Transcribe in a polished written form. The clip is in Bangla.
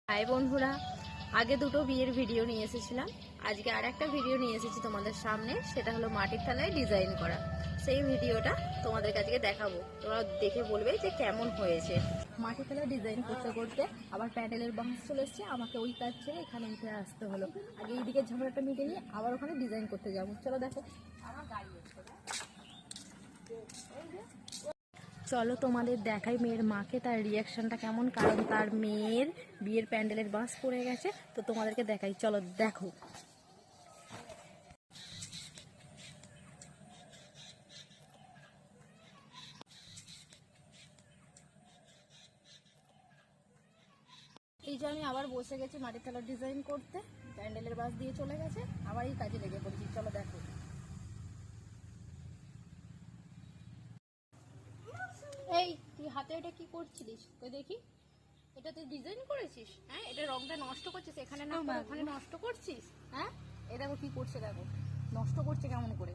হাই বন্ধুরা, আগে দুটো বিয়ের ভিডিও নিয়ে এসেছিলাম। আজকে আর একটা ভিডিও নিয়ে এসেছি তোমাদের সামনে। সেটা হলো মাটির থালায় ডিজাইন করা। সেই ভিডিওটা তোমাদের কাছে দেখাবো, তোমরা দেখে বলবে যে কেমন হয়েছে। মাটির থালায় ডিজাইন করতে করতে আবার প্যান্ডেলের বাঁশ চলে এসছে। আমাকে ওই কাজ ছেড়ে এখানে উঠে আসতে হলো। আগে এইদিকে ঝামেলাটা মিটে নিয়ে আবার ওখানে ডিজাইন করতে যাবো। চলো দেখো, চলো তোমাদের দেখাই মেয়ের মাকে তার রিয়াকশনটা কেমন, কারণ তার মেয়ের বিয়ের প্যান্ডেলের বাঁশ পড়ে গেছে। তো তোমাদেরকে দেখাই, চলো দেখো। এই যে আমি আবার বসে গেছি মাটির থালার ডিজাইন করতে। প্যান্ডেলের বাঁশ দিয়ে চলে গেছে, আবার এই কাজে লেগে পড়েছি। চলো দেখো। এই তুই হাতে এটা কি করছিলিস? তো দেখি, এটা তুই ডিজাইন করেছিস? হ্যাঁ, এটা রংটা নষ্ট করছিস, এখানে না করে ওখানে নষ্ট করছিস। হ্যাঁ, এ দেখো কি করছে, দেখো নষ্ট করছে কেমন করে।